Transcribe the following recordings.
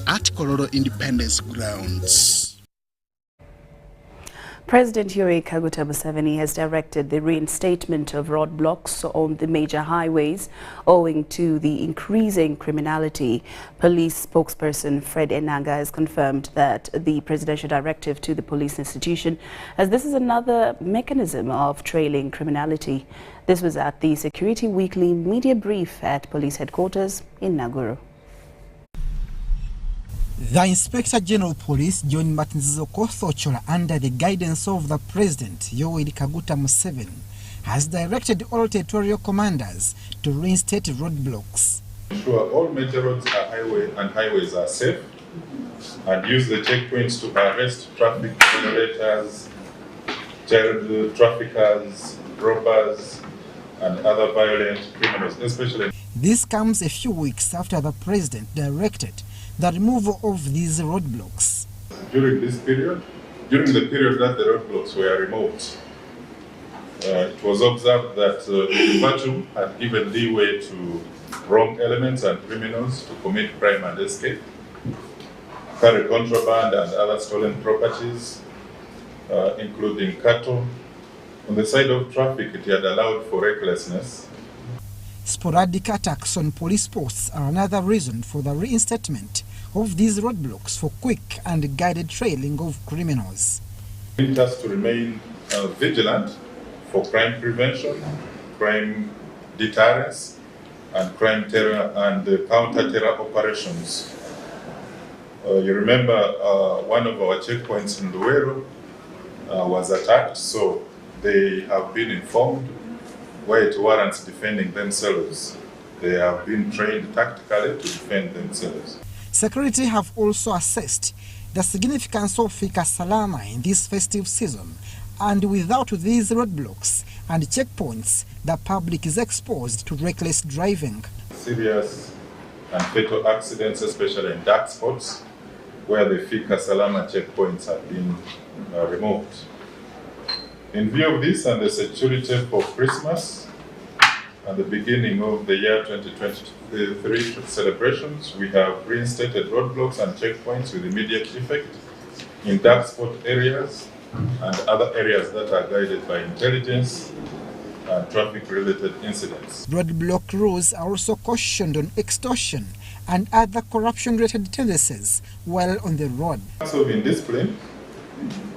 at Kololo Independence Grounds. President Yoweri Kaguta Museveni has directed the reinstatement of roadblocks on the major highways owing to the increasing criminality. Police spokesperson Fred Enanga has confirmed that the presidential directive to the police institution, as this is another mechanism of trailing criminality. This was at the Security Weekly media brief at police headquarters in Naguru. The Inspector General Police, John Martinzizo Kothochola, under the guidance of the President, Yoweri Kaguta Museveni, has directed all territorial commanders to reinstate roadblocks. Ensure all major roads and highways are safe, and use the checkpoints to arrest traffic violators, child traffickers, robbers, and other violent criminals, especially. This comes a few weeks after the President directed the removal of these roadblocks. During the period that the roadblocks were removed, it was observed that the virtue had given leeway to wrong elements and criminals to commit crime and escape, carry contraband and other stolen properties, including cattle. On the side of traffic, it had allowed for recklessness. Sporadic attacks on police posts are another reason for the reinstatement of these roadblocks for quick and guided trailing of criminals. We need us to remain vigilant for crime prevention, crime deterrence, and crime terror and counter-terror operations. You remember one of our checkpoints in Luwero was attacked, so they have been informed where it warrants defending themselves. They have been trained tactically to defend themselves. Security have also assessed the significance of Fika Salama in this festive season, and without these roadblocks and checkpoints, the public is exposed to reckless driving. Serious and fatal accidents, especially in dark spots, where the Fika Salama checkpoints have been removed. In view of this and the security for Christmas and the beginning of the year 2023 celebrations, we have reinstated roadblocks and checkpoints with immediate effect in dark spot areas and other areas that are guided by intelligence and traffic-related incidents. Roadblock rules are also cautioned on extortion and other corruption-related tendencies while on the road. Also, indiscipline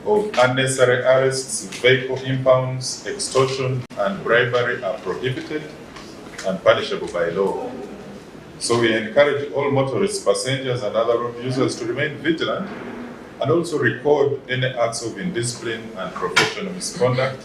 of unnecessary arrests, vehicle impounds, extortion, and bribery are prohibited and punishable by law. So we encourage all motorists, passengers, and other road users to remain vigilant and also record any acts of indiscipline and professional misconduct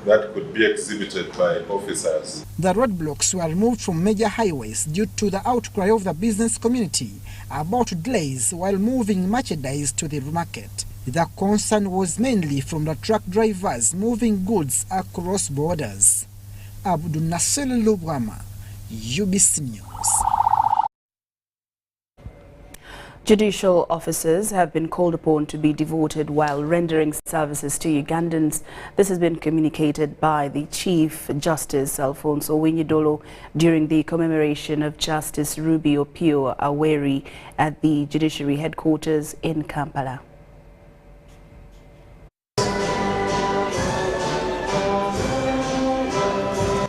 that could be exhibited by officers. The roadblocks were removed from major highways due to the outcry of the business community about delays while moving merchandise to the market. The concern was mainly from the truck drivers moving goods across borders. Abdul Nasser Lubwama, UBC News. Judicial officers have been called upon to be devoted while rendering services to Ugandans. This has been communicated by the Chief Justice Alfonso Winyidolo during the commemoration of Justice Ruby Opio Aweri at the Judiciary headquarters in Kampala.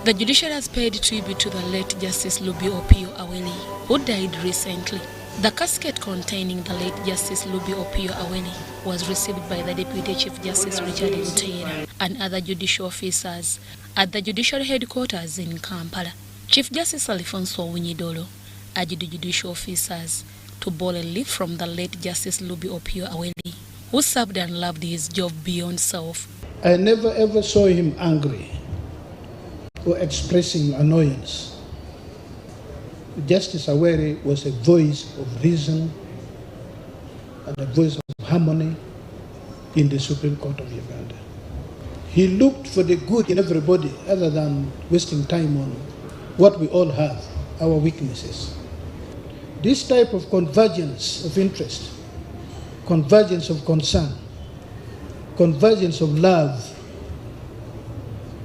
The Judiciary has paid tribute to the late Justice Ruby Opio Aweri, who died recently. The casket containing the late Justice Ruby Opio Aweri was received by the Deputy Chief Justice Richard Butera and other judicial officers at the Judiciary headquarters in Kampala. Chief Justice Alfonso Winyidolo urged the judicial officers to borrow a leaf from the late Justice Ruby Opio Aweri, who served and loved his job beyond self. I never ever saw him angry or expressing annoyance. Justice Aweri was a voice of reason and a voice of harmony in the Supreme Court of Uganda. He looked for the good in everybody other than wasting time on what we all have, our weaknesses. This type of convergence of interest, convergence of concern, convergence of love,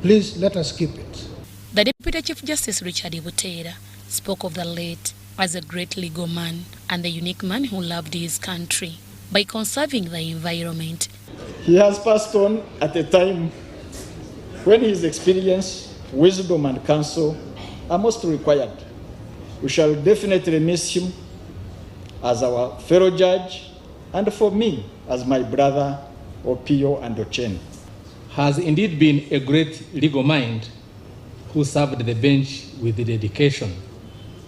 please let us keep it. The Deputy Chief Justice Richard Butera spoke of the late as a great legal man and the unique man who loved his country by conserving the environment. He has passed on at a time when his experience, wisdom, and counsel are most required. We shall definitely miss him as our fellow judge, and for me as my brother Opio and Ochen. Has indeed been a great legal mind who served the bench with dedication,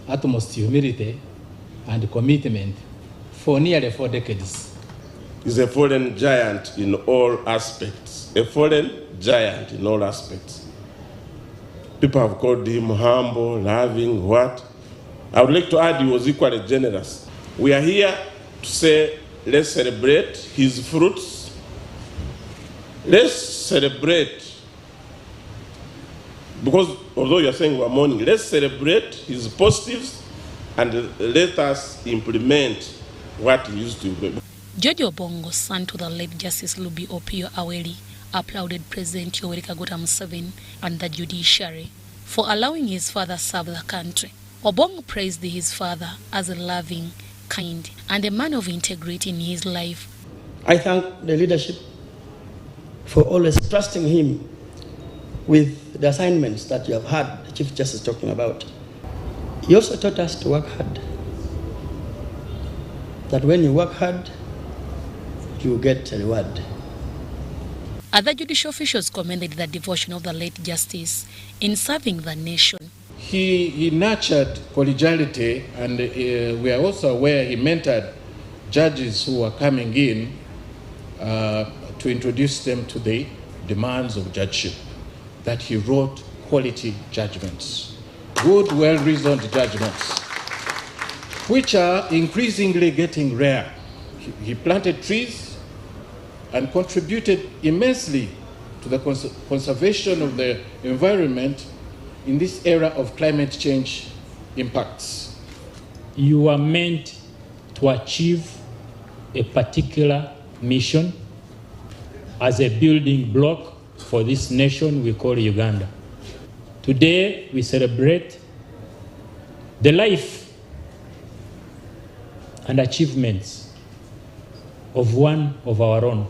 utmost humility, and commitment for nearly 4 decades. He's a fallen giant in all aspects. A fallen giant in all aspects. People have called him humble, loving, what? I would like to add he was equally generous. We are here to say, let's celebrate his fruits. Let's celebrate, because although you are saying we are mourning, let's celebrate his positives and let us implement what he used to do. Judge Obongo, son to the late Justice Lubi Opio Aweli, applauded President Yoweri Kaguta Museveni and the Judiciary for allowing his father serve the country. Obongo praised his father as a loving, kind, and a man of integrity in his life. I thank the leadership for always trusting him with the assignments that you have had the Chief Justice talking about. He also taught us to work hard. That when you work hard, you get a reward. Other judicial officials commended the devotion of the late Justice in serving the nation. He nurtured collegiality, and we are also aware he mentored judges who were coming in to introduce them to the demands of judgeship. That he wrote quality judgments, good, well-reasoned judgments, which are increasingly getting rare. He planted trees and contributed immensely to the conservation of the environment in this era of climate change impacts. You are meant to achieve a particular mission as a building block for this nation we call Uganda. Today we celebrate the life and achievements of one of our own.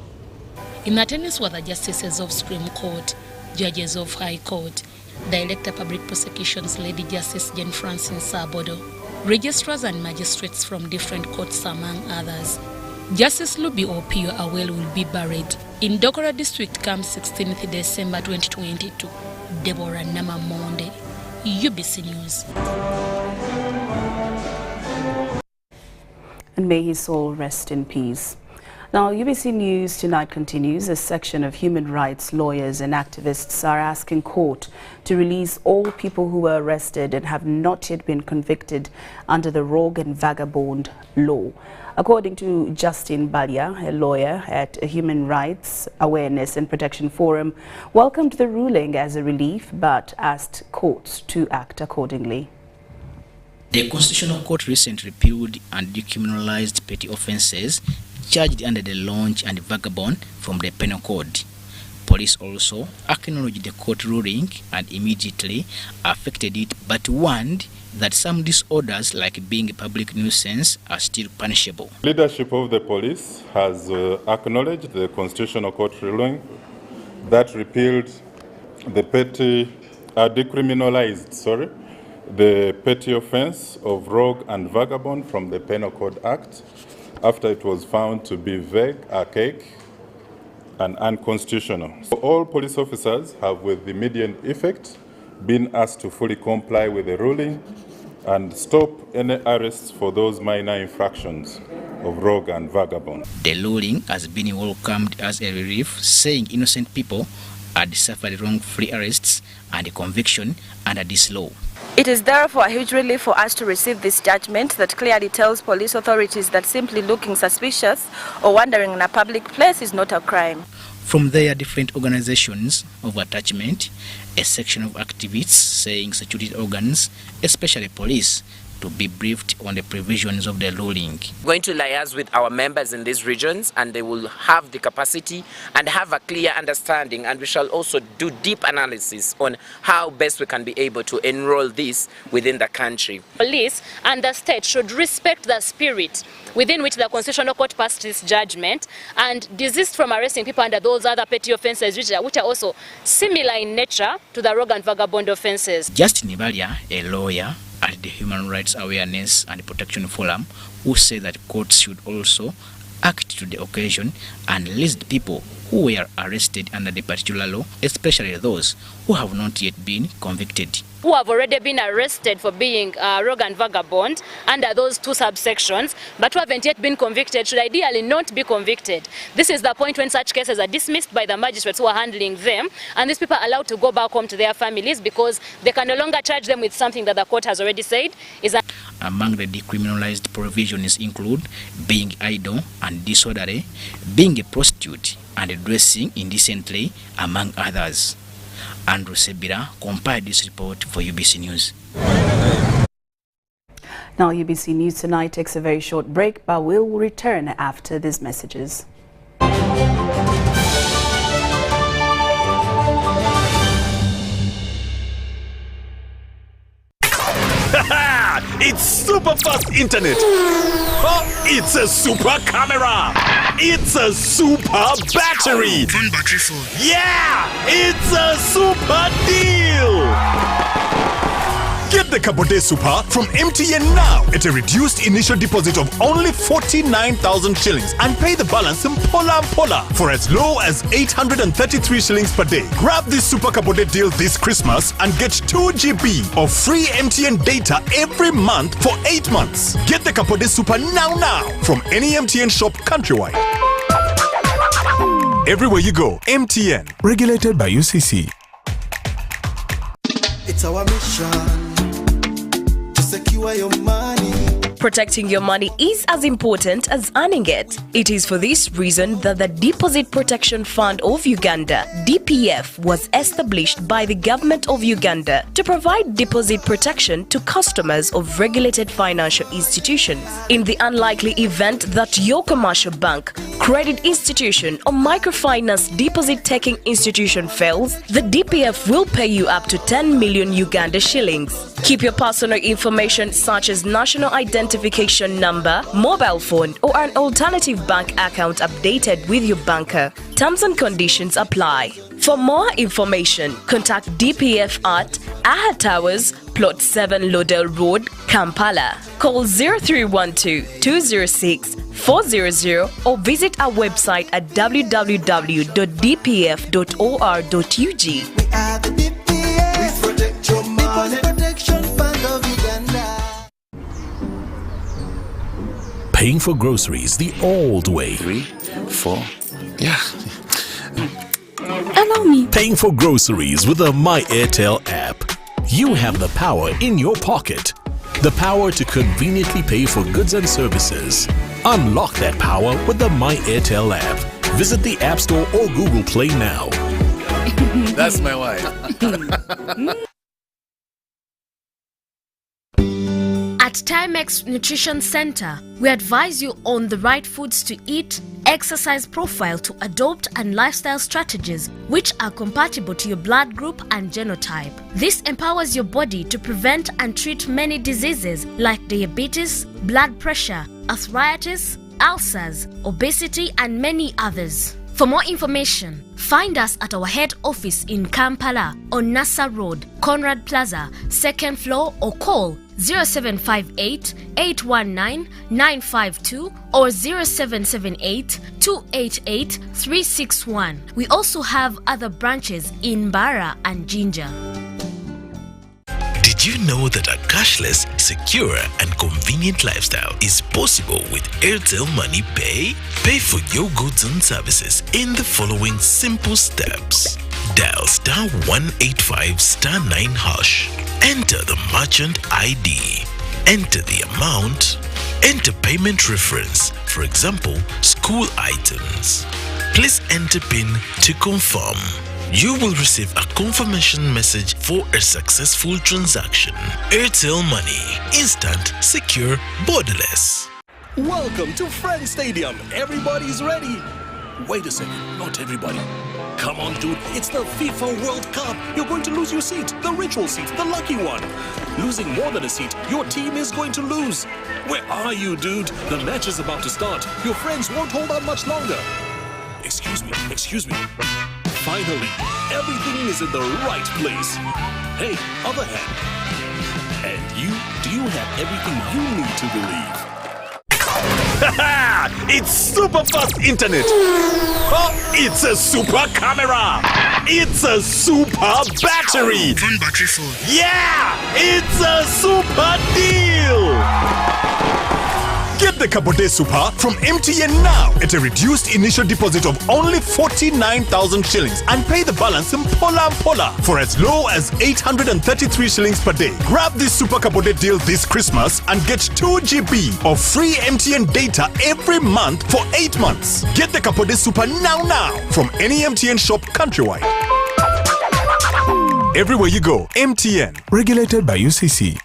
In attendance were the justices of Supreme Court, judges of High Court, Director Public Prosecutions Lady Justice Jane Francis Sabodo, registrars and magistrates from different courts among others. Justice Lubi Opio Aweli will be buried in Dokora District come 16th December 2022. Deborah Namamonde, UBC News. And may his soul rest in peace. Now, UBC News Tonight continues. A section of human rights lawyers and activists are asking court to release all people who were arrested and have not yet been convicted under the rogue and vagabond law. According to Justin Balia, a lawyer at a Human Rights Awareness and Protection Forum, welcomed the ruling as a relief but asked courts to act accordingly. The Constitutional Court recently repealed and decriminalized petty offences charged under the launch and vagabond from the penal code. Police also acknowledged the court ruling and immediately affected it, but warned that some disorders like being a public nuisance are still punishable. Leadership of the police has acknowledged the Constitutional Court ruling that repealed the decriminalized the petty offense of rogue and vagabond from the Penal Code Act after it was found to be vague, archaic, and unconstitutional. So all police officers have, with immediate effect, been asked to fully comply with the ruling and stop any arrests for those minor infractions of rogue and vagabond. The ruling has been welcomed as a relief, saying innocent people had suffered wrongful arrests and conviction under this law. It is therefore a huge relief for us to receive this judgment that clearly tells police authorities that simply looking suspicious or wandering in a public place is not a crime. From their different organizations of attachment, a section of activists saying security organs, especially police, to be briefed on the provisions of the ruling. We're going to liaise with our members in these regions, and they will have the capacity and have a clear understanding, and we shall also do deep analysis on how best we can be able to enroll this within the country. Police and the state should respect the spirit within which the Constitutional Court passed this judgment and desist from arresting people under those other petty offences which are also similar in nature to the rogue and vagabond offences. Justin Ibalia, a lawyer at the Human Rights Awareness and Protection Forum, who said that courts should also act to the occasion and list people who were arrested under the particular law, especially those who have not yet been convicted. Who have already been arrested for being rogue and vagabond under those two subsections, but who haven't yet been convicted should ideally not be convicted. This is the point when such cases are dismissed by the magistrates who are handling them, and these people are allowed to go back home to their families because they can no longer charge them with something that the court has already said is among the decriminalized provisions include being idle and disorderly, being a prostitute, and dressing indecently, among others. Andrew Sebira compiled this report for UBC News. Now, UBC News Tonight takes a very short break, but we'll return after these messages. It's super fast internet. Oh, it's a super camera. It's a super battery. Phone battery phone. Yeah, it's a super deal. Get the Cabote Super from MTN now at a reduced initial deposit of only 49,000 shillings and pay the balance in Pola for as low as 833 shillings per day. Grab this Super Cabote deal this Christmas and get 2 GB of free MTN data every month for 8 months. Get the Cabote Super now from any MTN shop countrywide. Everywhere you go, MTN. Regulated by UCC. It's our mission to secure your money. Protecting your money is as important as earning it. It is for this reason that the Deposit Protection Fund of Uganda, DPF, was established by the government of Uganda to provide deposit protection to customers of regulated financial institutions. In the unlikely event that your commercial bank, credit institution, or microfinance deposit-taking institution fails, the DPF will pay you up to 10 million Uganda shillings. Keep your personal information such as national identification number, mobile phone, or an alternative bank account updated with your banker. Terms and conditions apply. For more information, contact DPF at Aha Towers, Plot 7 Lodell Road, Kampala. Call 0312 206 400 or visit our website at www.dpf.or.ug. We are the DPF. We protect your money. Protection Fund of Uganda. Paying for groceries the old way. 3, 4, yeah. Allow me. Paying for groceries with the My Airtel app. You have the power in your pocket. The power to conveniently pay for goods and services. Unlock that power with the My Airtel app. Visit the App Store or Google Play now. That's my wife. At Timex Nutrition Center, we advise you on the right foods to eat, exercise profile to adopt, and lifestyle strategies which are compatible to your blood group and genotype. This empowers your body to prevent and treat many diseases like diabetes, blood pressure, arthritis, ulcers, obesity, and many others. For more information, find us at our head office in Kampala on Nassa Road, Conrad Plaza, 2nd floor, or call 0758 819 952 or 0778 288 361. We also have other branches in Bara and Jinja. Did you know that a cashless, secure, and convenient lifestyle is possible with Airtel Money Pay? Pay for your goods and services in the following simple steps. Dial *185 *9#. Enter the merchant ID. Enter the amount. Enter payment reference, for example, school items. Please enter PIN to confirm. you will receive a confirmation message for a successful transaction. Airtel Money. Instant, secure, borderless. Welcome to Friends Stadium. Everybody's ready. Wait a second, not everybody. Come on, dude, it's the FIFA World Cup. You're going to lose your seat, the ritual seat, the lucky one. Losing more than a seat, your team is going to lose. Where are you, dude? The match is about to start. Your friends won't hold out much longer. Excuse me. Finally, everything is in the right place. Hey, other hand. And you, do you have everything you need to believe? It's super fast internet. Oh, it's a super camera. It's a super battery. Phone battery full. Yeah, it's a super deal. Get the Kabote Super from MTN now at a reduced initial deposit of only 49,000 shillings and pay the balance in Pola for as low as 833 shillings per day. Grab this Super Kabote deal this Christmas and get 2 GB of free MTN data every month for 8 months. Get the Kabote Super now from any MTN shop countrywide. Everywhere you go, MTN. Regulated by UCC.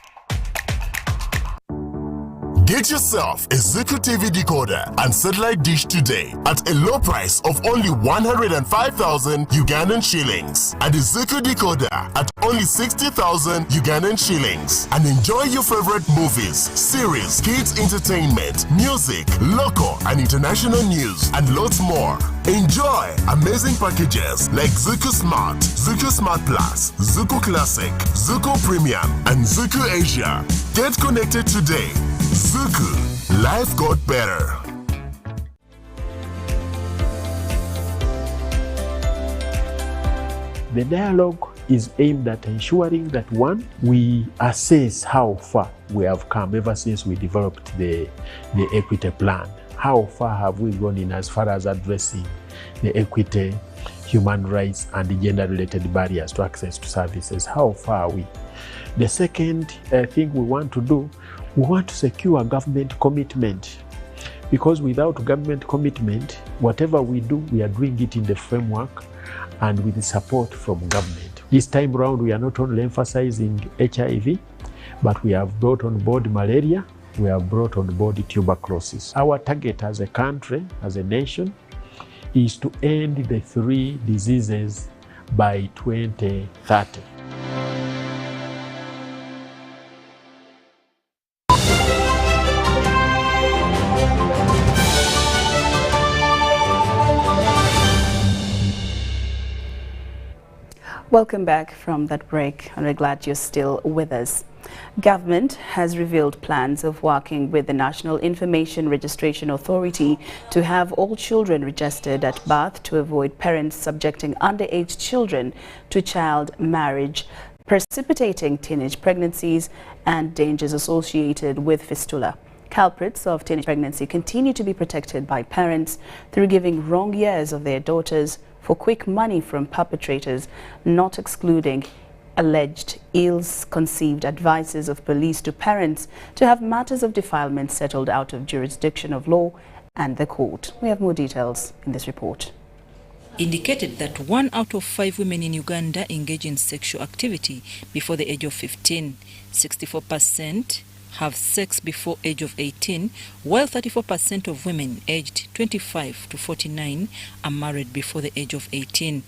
Get yourself a Zuku TV decoder and satellite dish today at a low price of only 105,000 Ugandan shillings and a Zuku decoder at only 60,000 Ugandan shillings and enjoy your favorite movies, series, kids entertainment, music, local and international news and lots more. Enjoy amazing packages like Zuku Smart, Zuku Smart Plus, Zuku Classic, Zuku Premium and Zuku Asia. Get connected today. Zuku, life got better. The dialogue is aimed at ensuring that, one, we assess how far we have come ever since we developed the equity plan. How far have we gone in as far as addressing the equity, human rights, and the gender-related barriers to access to services? How far are we? The second thing we want to do, we want to secure government commitment, because without government commitment, whatever we do, we are doing it in the framework and with the support from government. This time around, we are not only emphasizing HIV, but we have brought on board malaria, we have brought on board tuberculosis. Our target as a country, as a nation, is to end the 3 diseases by 2030. Welcome back from that break, and we're glad you're still with us. Government has revealed plans of working with the National Information Registration Authority to have all children registered at birth to avoid parents subjecting underage children to child marriage, precipitating teenage pregnancies and dangers associated with fistula. Culprits of teenage pregnancy continue to be protected by parents through giving wrong years of their daughters for quick money from perpetrators, not excluding alleged ill-conceived advices of police to parents to have matters of defilement settled out of jurisdiction of law and the court. We have more details in this report. Indicated that 1 out of 5 women in Uganda engage in sexual activity before the age of 15, 64% have sex before age of 18, while 34% of women aged 25 to 49 are married before the age of 18.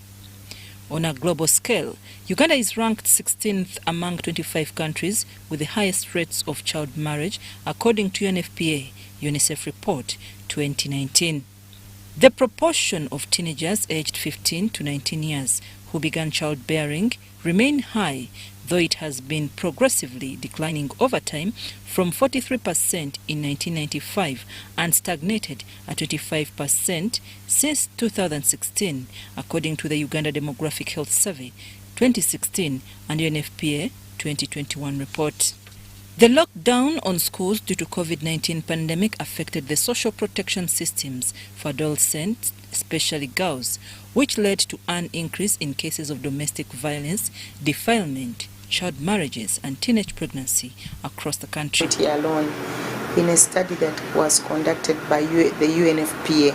On a global scale, Uganda is ranked 16th among 25 countries with the highest rates of child marriage, according to UNFPA UNICEF report 2019. The proportion of teenagers aged 15 to 19 years who began childbearing remain high, though it has been progressively declining over time from 43% in 1995 and stagnated at 25% since 2016, according to the Uganda Demographic Health Survey 2016 and UNFPA 2021 report. The lockdown on schools due to COVID-19 pandemic affected the social protection systems for adolescents, especially girls, which led to an increase in cases of domestic violence, defilement, child marriages and teenage pregnancy across the country. Alone, in a study that was conducted by the UNFPA,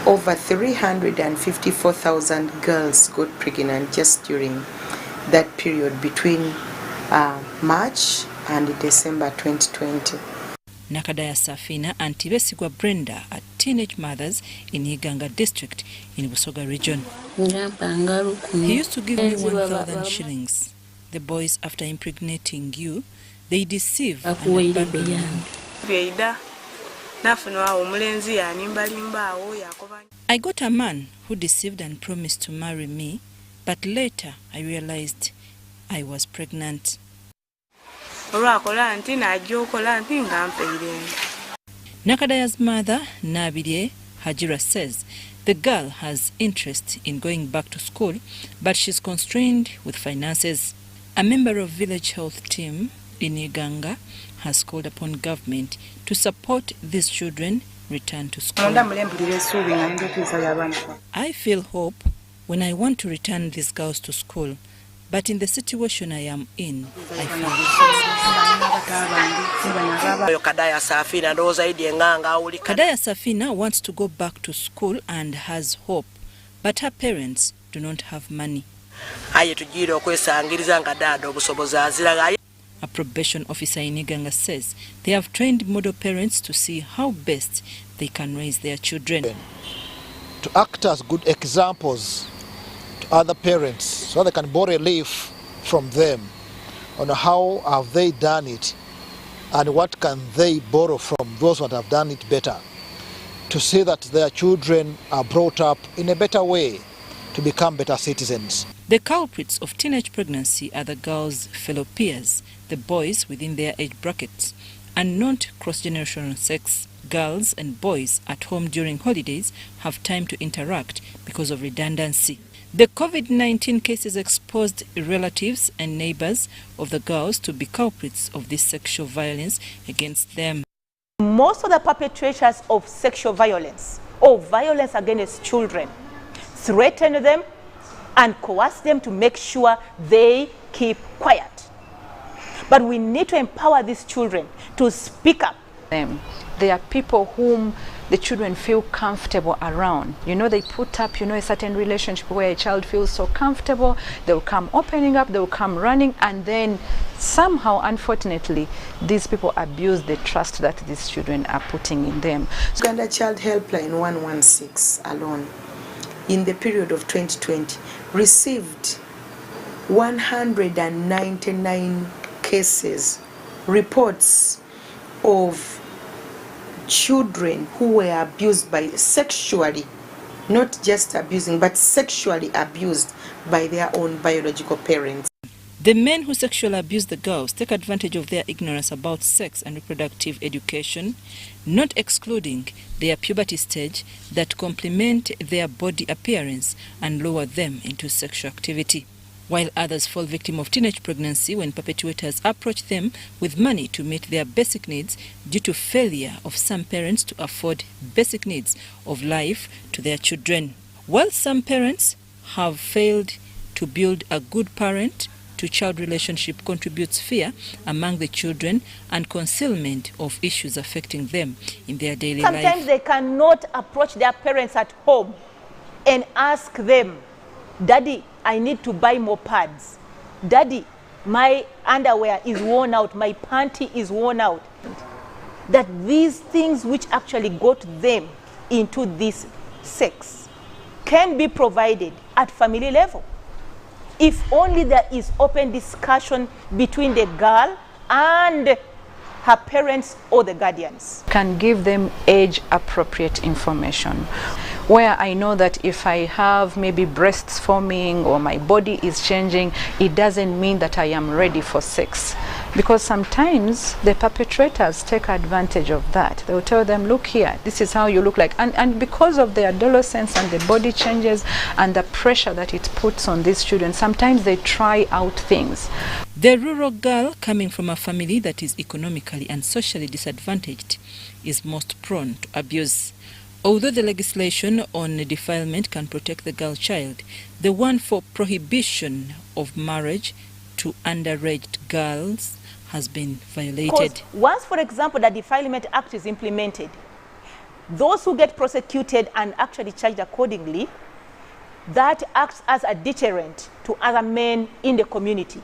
over 354,000 girls got pregnant just during that period between March and December 2020. Nakadaya Safina and Tibesigwa Brenda are teenage mothers in Iganga district in Busoga region. He used to give me 1,000 shillings. The boys, after impregnating you, they deceive and abandon you. I got a man who deceived and promised to marry me, but later I realized I was pregnant. Nakadaya's mother, Nabide Hajira, says the girl has interest in going back to school, but she's constrained with finances. A member of village health team in Iganga has called upon government to support these children return to school. I feel hope when I want to return these girls to school, but in the situation I am in, I feel Kadaya Safina wants to go back to school and has hope, but her parents do not have money. A probation officer in Iganga says they have trained model parents to see how best they can raise their children. To act as good examples to other parents so they can borrow a leaf from them on how have they done it and what can they borrow from those who have done it better, to see that their children are brought up in a better way to become better citizens. The culprits of teenage pregnancy are the girls' fellow peers, the boys within their age brackets, and not cross-generational sex. Girls and boys at home during holidays have time to interact because of redundancy. The COVID-19 cases exposed relatives and neighbors of the girls to be culprits of this sexual violence against them. Most of the perpetrators of sexual violence or violence against children threaten them and coerce them to make sure they keep quiet. But we need to empower these children to speak up. They are people whom the children feel comfortable around. You know, they put up, a certain relationship where a child feels so comfortable. They'll come opening up, they'll come running, and then somehow, unfortunately, these people abuse the trust that these children are putting in them. Uganda Child Helpline 116 alone, in the period of 2020, received 199 cases, reports of children who were abused by sexually, not just abusing, but sexually abused by their own biological parents. The men who sexually abuse the girls take advantage of their ignorance about sex and reproductive education, not excluding their puberty stage that complement their body appearance and lower them into sexual activity, while others fall victim of teenage pregnancy when perpetrators approach them with money to meet their basic needs due to failure of some parents to afford basic needs of life to their children. While some parents have failed to build a good parent-to-child relationship contributes fear among the children and concealment of issues affecting them in their daily life. Sometimes they cannot approach their parents at home and ask them, "Daddy, I need to buy more pads. Daddy, my underwear is worn out, my panty is worn out." That these things which actually got them into this sex can be provided at family level. If only there is open discussion between the girl and her parents or the guardians. Can give them age-appropriate information, where I know that if I have maybe breasts forming or my body is changing, it doesn't mean that I am ready for sex. Because sometimes the perpetrators take advantage of that. They'll tell them, "Look here, this is how you look like." And because of the adolescence and the body changes and the pressure that it puts on these children, sometimes they try out things. The rural girl coming from a family that is economically and socially disadvantaged is most prone to abuse. Although the legislation on defilement can protect the girl child, the one for prohibition of marriage to underage girls has been violated. Once, for example, the Defilement Act is implemented, those who get prosecuted and actually charged accordingly, that acts as a deterrent to other men in the community.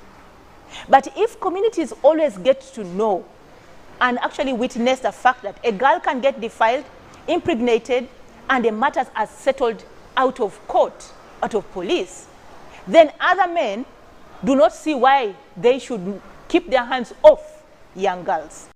But if communities always get to know and actually witness the fact that a girl can get defiled, impregnated, and the matters are settled out of court, out of police, then other men do not see why they should keep their hands off young girls.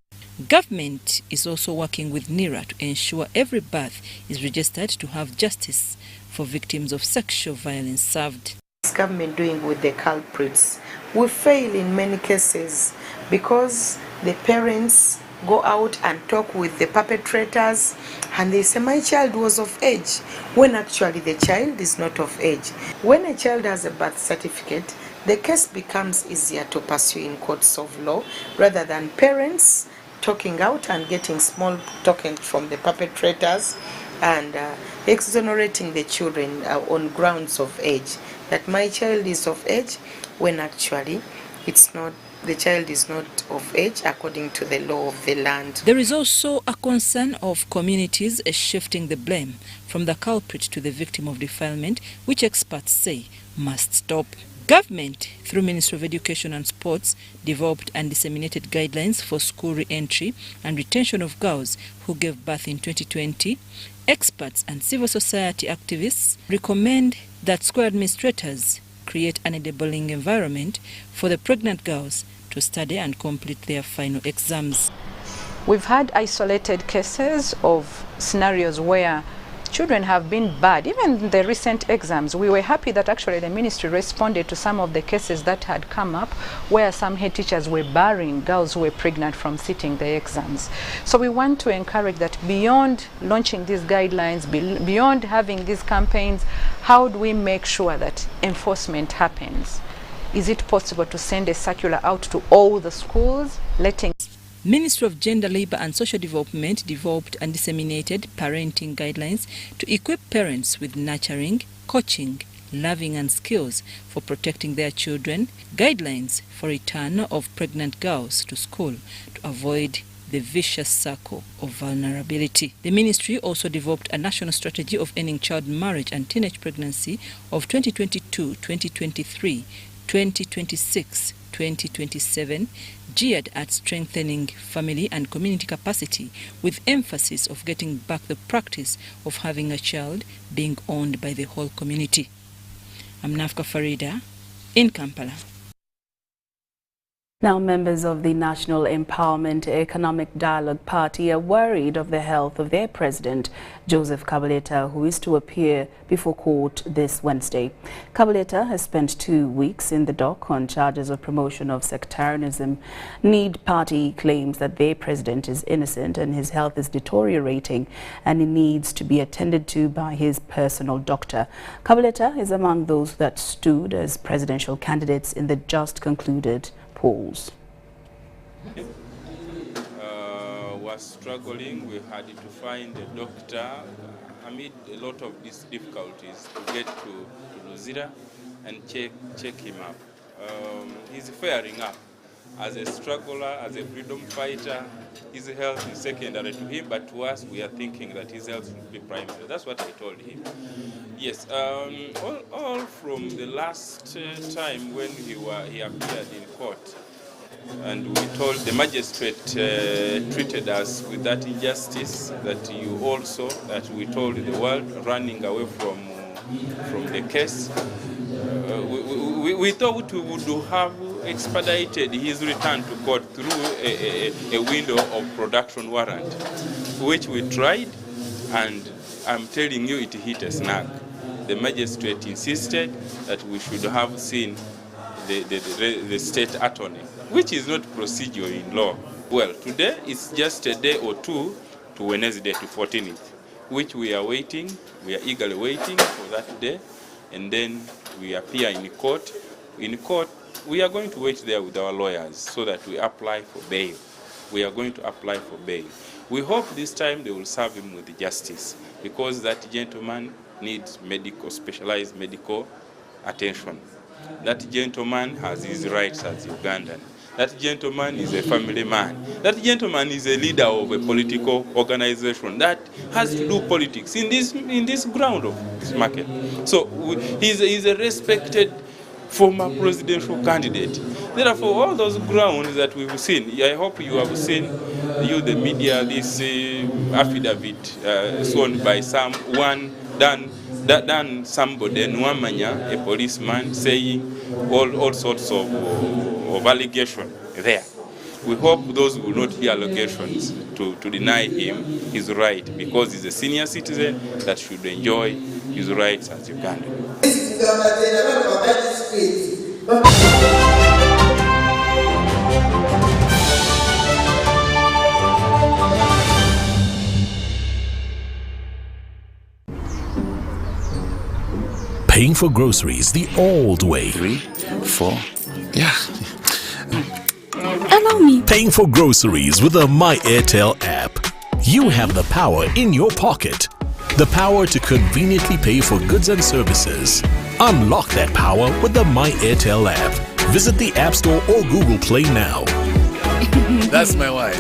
Government is also working with NIRA to ensure every birth is registered to have justice for victims of sexual violence served. What's government doing with the culprits? We fail in many cases because the parents go out and talk with the perpetrators and they say my child was of age, when actually the child is not of age. When a child has a birth certificate, the case becomes easier to pursue in courts of law rather than parents talking out and getting small tokens from the perpetrators and exonerating the children on grounds of age, that my child is of age when actually it's not. The child is not of age according to the law of the land. There is also a concern of communities shifting the blame from the culprit to the victim of defilement, which experts say must stop. Government, through Ministry of Education and Sports, developed and disseminated guidelines for school re-entry and retention of girls who gave birth in 2020. Experts and civil society activists recommend that school administrators create an enabling environment for the pregnant girls to study and complete their final exams. We've had isolated cases of scenarios where children have been bad. Even in the recent exams, we were happy that actually the ministry responded to some of the cases that had come up where some head teachers were barring girls who were pregnant from sitting the exams. So we want to encourage that beyond launching these guidelines, beyond having these campaigns, how do we make sure that enforcement happens? Is it possible to send a circular out to all the schools, letting... Ministry of Gender, Labour and Social Development developed and disseminated parenting guidelines to equip parents with nurturing, coaching, loving and skills for protecting their children, guidelines for return of pregnant girls to school to avoid the vicious circle of vulnerability. The ministry also developed a national strategy of ending child marriage and teenage pregnancy of 2022-2023, 2026-2027, geared at strengthening family and community capacity with emphasis of getting back the practice of having a child being owned by the whole community. I'm Nafka Farida in Kampala. Now, members of the National Empowerment Economic Dialogue Party are worried of the health of their president, Joseph Kabuleta, who is to appear before court this Wednesday. Kabuleta has spent 2 weeks in the dock on charges of promotion of sectarianism. Need Party claims that their president is innocent and his health is deteriorating and he needs to be attended to by his personal doctor. Kabuleta is among those that stood as presidential candidates in the just concluded polls. Was struggling. We had to find a doctor amid a lot of these difficulties to get to Luzira and check him up. He's faring up. As a struggler, as a freedom fighter, his health is secondary to him, but to us, we are thinking that his health should be primary. That's what I told him. Yes, all from the last time when he appeared in court, and we told the magistrate treated us with that injustice that we told the world, running away from the case. We thought we would have expedited his return to court through a window of production warrant, which we tried, and I'm telling you, it hit a snag. The magistrate insisted that we should have seen the state attorney, which is not procedure in law. Well, today it's just a day or two to Wednesday, to 14th, which we are waiting. We are eagerly waiting for that day, and then we appear in court. In court, we are going to wait there with our lawyers so that we apply for bail. We are going to apply for bail. We hope this time they will serve him with justice, because that gentleman needs specialized medical attention. That gentleman has his rights as Ugandan. That gentleman is a family man. That gentleman is a leader of a political organization that has to do politics in this ground of this market. So he's a respected former presidential candidate. Therefore, all those grounds that we've seen, I hope you have seen, the media, this affidavit sworn by someone done somebody, Nwamanya, a policeman, saying all sorts of allegations there. We hope those will not hear allegations to deny him his right, because he's a senior citizen that should enjoy his rights as Uganda. Paying for groceries the old way. 3, 4, yeah. Allow me. Paying for groceries with the My Airtel app. You have the power in your pocket. The power to conveniently pay for goods and services. Unlock that power with the My Airtel app. Visit the App Store or Google Play now. That's my wife.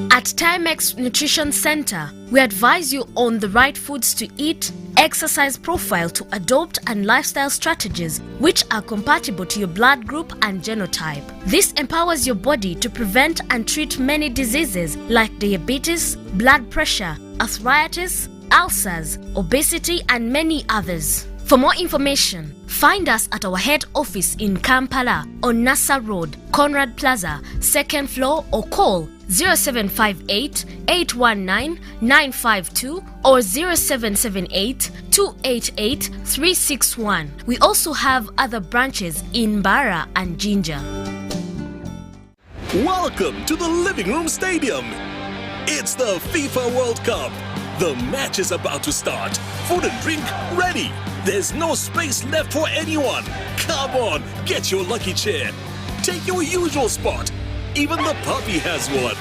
At Timex Nutrition Center, we advise you on the right foods to eat, exercise profile to adopt, and lifestyle strategies which are compatible to your blood group and genotype. This empowers your body to prevent and treat many diseases like diabetes, blood pressure, arthritis, ulcers, obesity, and many others. For more information, find us at our head office in Kampala on Nassa Road, Conrad Plaza, 2nd floor, or call 0758 819 952 or 0778 288 361. We also have other branches in Bara and Jinja. Welcome to the Living Room Stadium. It's the FIFA World Cup. The match is about to start. Food and drink ready. There's no space left for anyone. Come on, get your lucky chair. Take your usual spot. Even the puppy has one.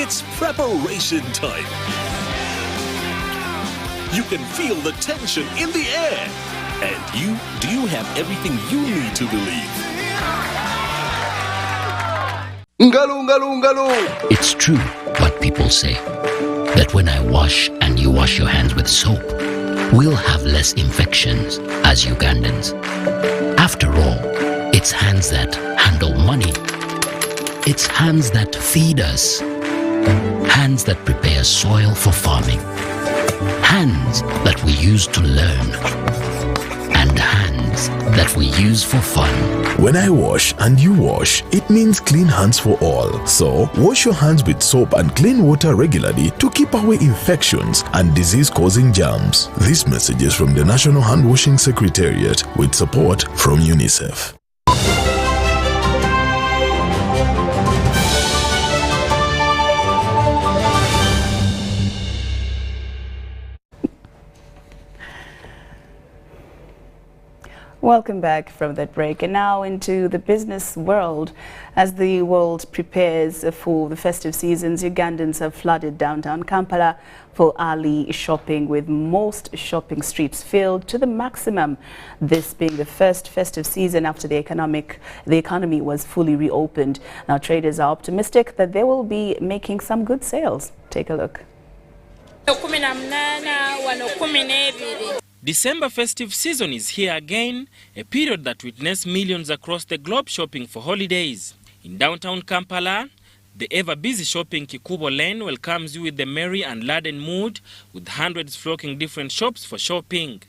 It's preparation time. You can feel the tension in the air. And do you have everything you need to believe? It's true what people say, that when I wash and you wash your hands with soap, we'll have less infections as Ugandans. After all, it's hands that handle money. It's hands that feed us. Hands that prepare soil for farming. Hands that we use to learn. And hands that we use for fun. When I wash and you wash, it means clean hands for all. So, wash your hands with soap and clean water regularly to keep away infections and disease-causing germs. This message is from the National Hand Washing Secretariat with support from UNICEF. Welcome back from that break, and now into the business world. As the world prepares for the festive seasons, Ugandans have flooded downtown Kampala for early shopping, with most shopping streets filled to the maximum. This being the first festive season after the economy was fully reopened. Now traders are optimistic that they will be making some good sales. Take a look. December festive season is here again, a period that witnessed millions across the globe shopping for holidays. In downtown Kampala, the ever-busy shopping Kikubo Lane welcomes you with the merry and laden mood, with hundreds flocking different shops for shopping.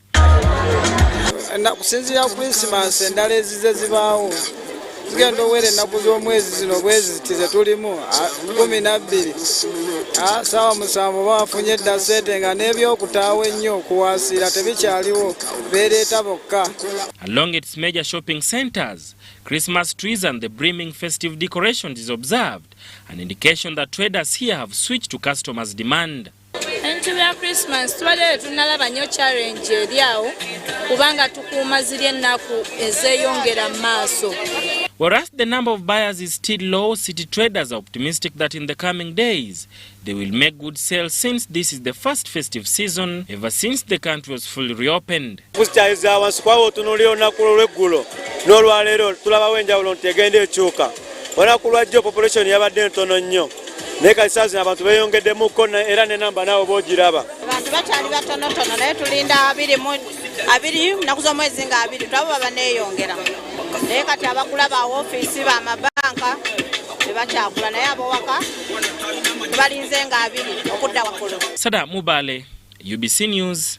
Tugenda owere ennaku z'omwezi zino bwezi tize tulimu 12 saawa 7 bafunye edda sente nga n'ebyokutaawa ennyo okuwaasiira tebikyaliwo beereeta bokka. Along its major shopping centers, Christmas trees and the brimming festive decorations is observed, an indication that traders here have switched to customers' demand. Entu ya Christmas tubadde tunalaba nnyo challenge eri awo kubanga tukuuma ziri ennaku ezeeyongera mu maaso. Whereas the number of buyers is still low, city traders are optimistic that in the coming days they will make good sales since this is the first festive season ever since the country was fully reopened. Sada Mubale, UBC News.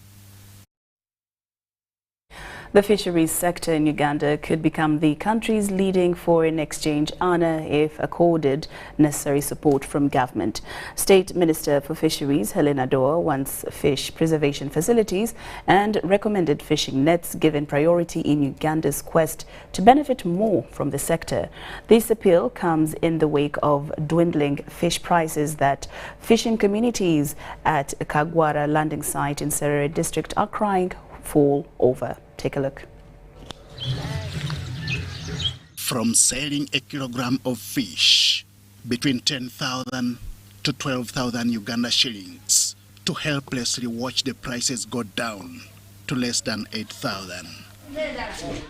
The fisheries sector in Uganda could become the country's leading foreign exchange earner if accorded necessary support from government. State Minister for Fisheries Helena Doa wants fish preservation facilities and recommended fishing nets given priority in Uganda's quest to benefit more from the sector. This appeal comes in the wake of dwindling fish prices that fishing communities at Kagwara landing site in Serere district are crying fall over. Take a look. From selling a kilogram of fish between 10,000 to 12,000 Uganda shillings to helplessly watch the prices go down to less than 8,000.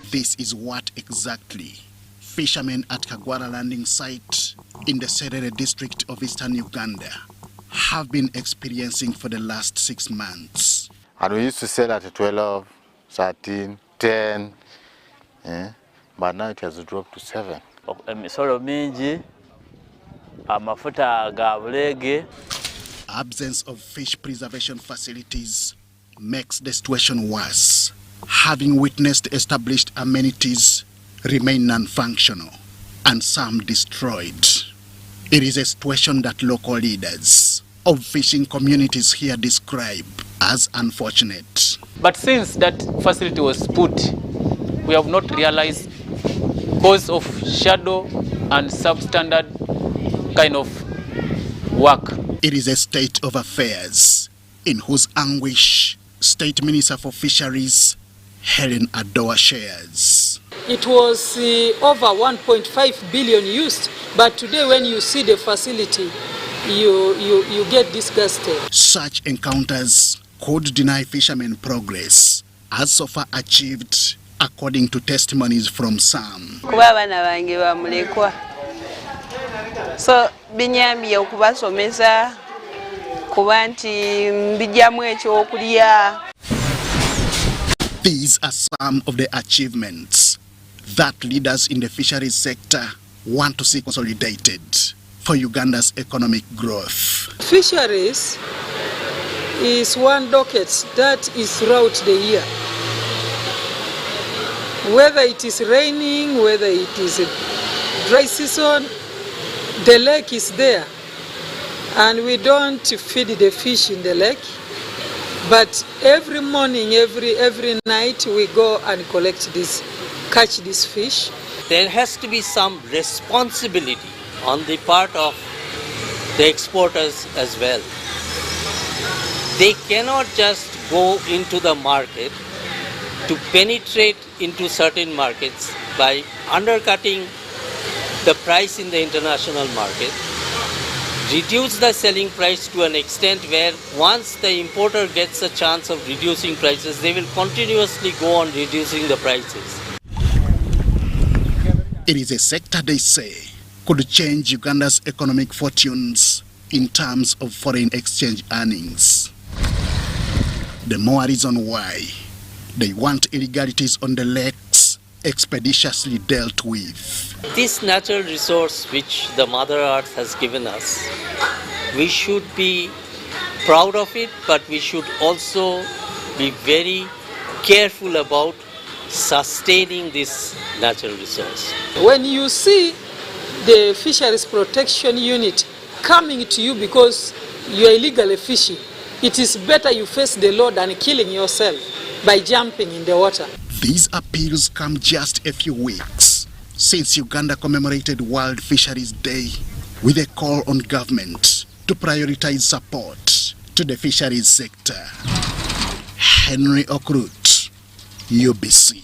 This is what exactly fishermen at Kagwara landing site in the Serere district of eastern Uganda have been experiencing for the last 6 months. And we used to sell at 12, 13, 10, but now it has dropped to 7. Absence of fish preservation facilities makes the situation worse, having witnessed established amenities remain non-functional and some destroyed. It is a situation that local leaders of fishing communities here describe as unfortunate. But since that facility was put, we have not realized cause of shadow and substandard kind of work. It is a state of affairs in whose anguish State Minister for Fisheries Helen Adoa shares. It was over 1.5 billion used, but today when you see the facility, you get disgusted. Such encounters could deny fishermen progress, as so far achieved, according to testimonies from some. So binyambye okubasomesa kuba nti mbijjamu ekyokulya. These are some of the achievements that leaders in the fisheries sector want to see consolidated for Uganda's economic growth. Fisheries is one docket that is throughout the year. Whether it is raining, whether it is a dry season, the lake is there. And we don't feed the fish in the lake. But every morning, every night, we go and catch this fish. There has to be some responsibility on the part of the exporters as well. They cannot just go into the market to penetrate into certain markets by undercutting the price in the international market, reduce the selling price to an extent where once the importer gets a chance of reducing prices, they will continuously go on reducing the prices. It is a sector they say could change Uganda's economic fortunes in terms of foreign exchange earnings. The more reason why they want illegalities on the lakes expeditiously dealt with. This natural resource which the Mother Earth has given us, we should be proud of it, but we should also be very careful about sustaining this natural resource. When you see the Fisheries Protection Unit coming to you because you are illegally fishing, it is better you face the law than killing yourself by jumping in the water. These appeals come just a few weeks since Uganda commemorated World Fisheries Day with a call on government to prioritize support to the fisheries sector. Henry Okrut, UBC.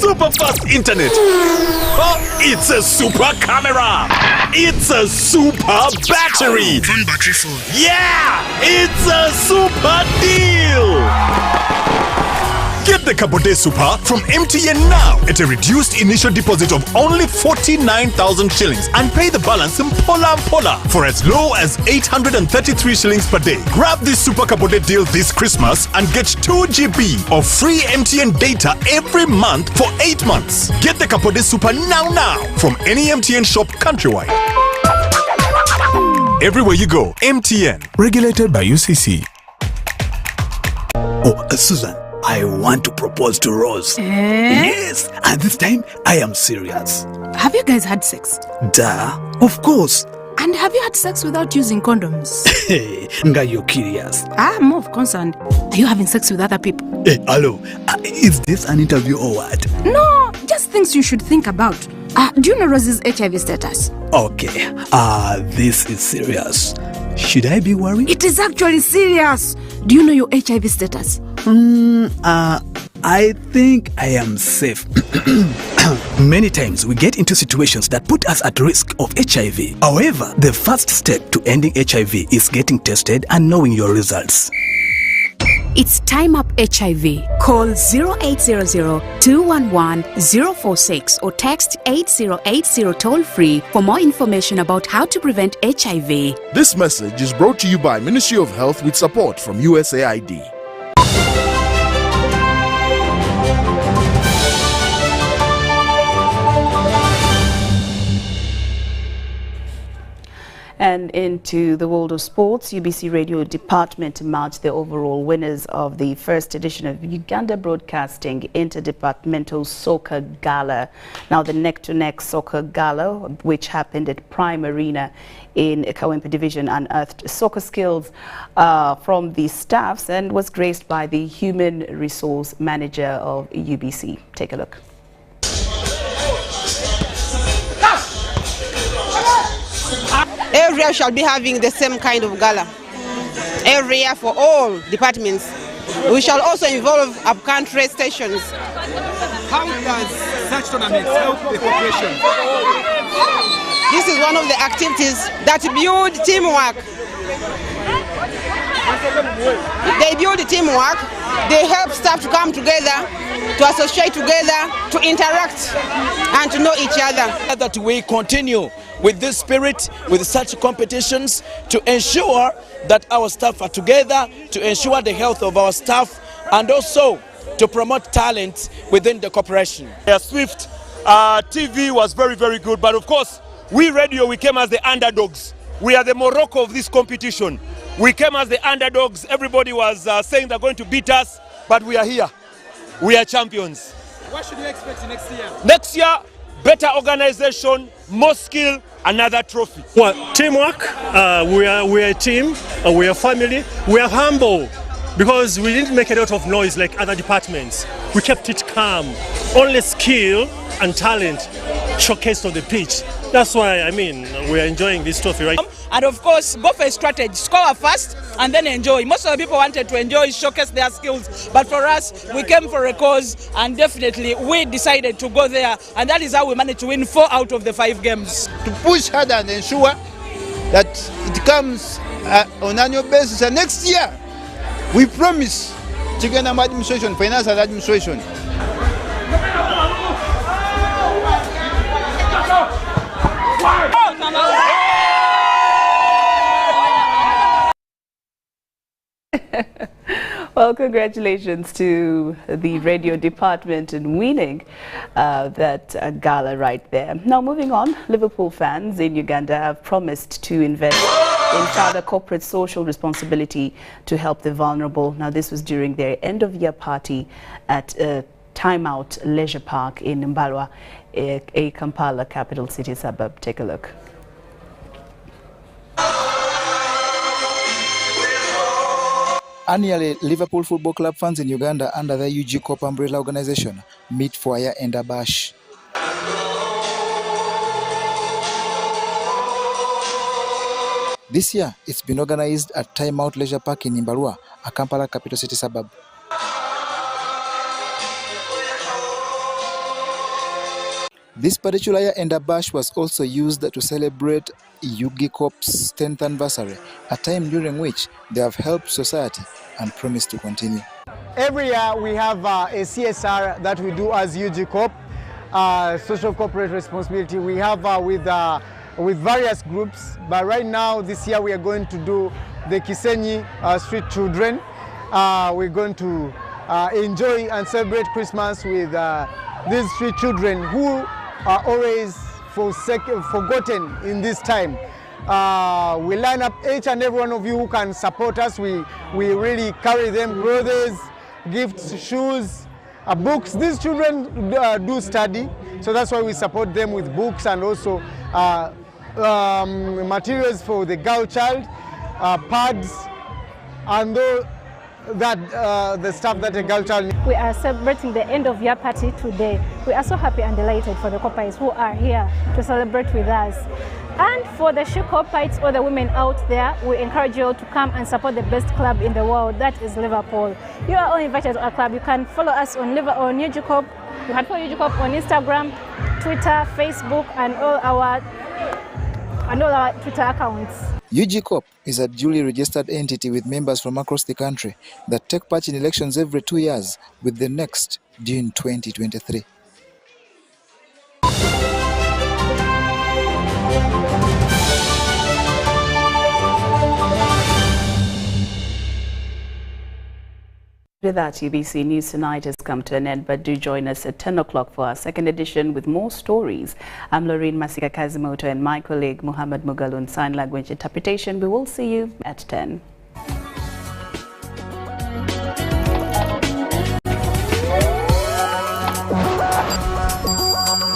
super fast internet. Oh, it's a super camera. It's a super battery. Phone battery full. Yeah, it's a super deal. Get the Capote Super from MTN now at a reduced initial deposit of only 49,000 shillings and pay the balance in Pola for as low as 833 shillings per day. Grab this Super Capote deal this Christmas and get 2 GB of free MTN data every month for 8 months. Get the Capote Super now from any MTN shop countrywide. Everywhere you go, MTN. Regulated by UCC. Oh, Susan, I want to propose to Rose. Yes, and this time I am serious. Have you guys had sex? Duh, of course. And have you had sex without using condoms? Hey, Nga, you're curious. I'm more concerned. Are you having sex with other people? Hey, hello. Is this an interview or what? No, just things you should think about. Do you know Rose's HIV status? Okay, this is serious. Should I be worried? It is actually serious. Do you know your HIV status? I think I am safe. Many times we get into situations that put us at risk of HIV. However, the first step to ending HIV is getting tested and knowing your results. It's Time Up HIV. Call 0800-211-046 or text 8080 toll-free for more information about how to prevent HIV. This message is brought to you by Ministry of Health with support from USAID. And into the world of sports, UBC Radio Department marked the overall winners of the first edition of Uganda Broadcasting Interdepartmental Soccer Gala. Now, the neck-to-neck soccer gala, which happened at Prime Arena in Kawempe Division, unearthed soccer skills from the staffs and was graced by the Human Resource Manager of UBC. Take a look. Every year shall be having the same kind of gala. Every year for all departments. We shall also involve up-country stations. How does such tournaments help the cooperation? This is one of the activities that build teamwork. They build teamwork, they help staff to come together, to associate together, to interact and to know each other. That we continue with this spirit, with such competitions, to ensure that our staff are together, to ensure the health of our staff, and also to promote talent within the corporation. Yeah, Swift TV was very, very good, but of course, we radio, we came as the underdogs. We are the Morocco of this competition. We came as the underdogs. Everybody was saying they're going to beat us, but we are here. We are champions. What should you expect next year? Next year, better organization, more skill, another trophy. Well, teamwork, we are a team, we are family, we are humble because we didn't make a lot of noise like other departments. We kept it calm. Only skill and talent showcased on the pitch. That's why, I mean, we are enjoying this trophy, right? And of course, go for a strategy, score first and then enjoy. Most of the people wanted to enjoy, showcase their skills, but for us, we came for a cause and definitely we decided to go there, and that is how we managed to win 4 out of the 5 games. To push hard and ensure that it comes on annual basis, and next year, we promise Chicken Administration, Finance and Administration. Well, congratulations to the radio department in winning that gala right there. Now, moving on, Liverpool fans in Uganda have promised to invest in further corporate social responsibility to help the vulnerable. Now, this was during their end-of-year party at Time Out Leisure Park in Mbalwa, a Kampala capital city suburb. Take a look. Annually, Liverpool Football Club fans in Uganda under the UG Corp umbrella organization meet for a year-end bash. This year, it's been organized at Time Out Leisure Park in Mbalwa, a Kampala capital city suburb. This particular year, Enda Bash was also used to celebrate UGCOP's 10th anniversary, a time during which they have helped society and promise to continue. Every year we have a CSR that we do as UGCOP, social corporate responsibility. We have with various groups, but right now this year we are going to do the Kisenyi street children. We're going to enjoy and celebrate Christmas with these street children who are always forgotten in this time. We line up each and every one of you who can support us. We really carry them clothes, gifts, shoes, books. These children do study, so that's why we support them with books and also materials for the girl child, pads, and the stuff that a girl child needs. We are celebrating the end of year party today. We are so happy and delighted for the Copites who are here to celebrate with us. And for the She Copites or the women out there, we encourage you all to come and support the best club in the world, that is Liverpool. You are all invited to our club. You can follow us on UGCOP. You can follow UGCOP on Instagram, Twitter, Facebook, and all our Twitter accounts. UGCOP is a duly registered entity with members from across the country that take part in elections every 2 years, with the next due in 2023. With that, UBC News Tonight has come to an end, but do join us at 10 o'clock for our second edition with more stories. I'm Lauryn Masika KAZIMOTO and my colleague Muhammad Mugalun, Sign Language Interpretation. We will see you at 10.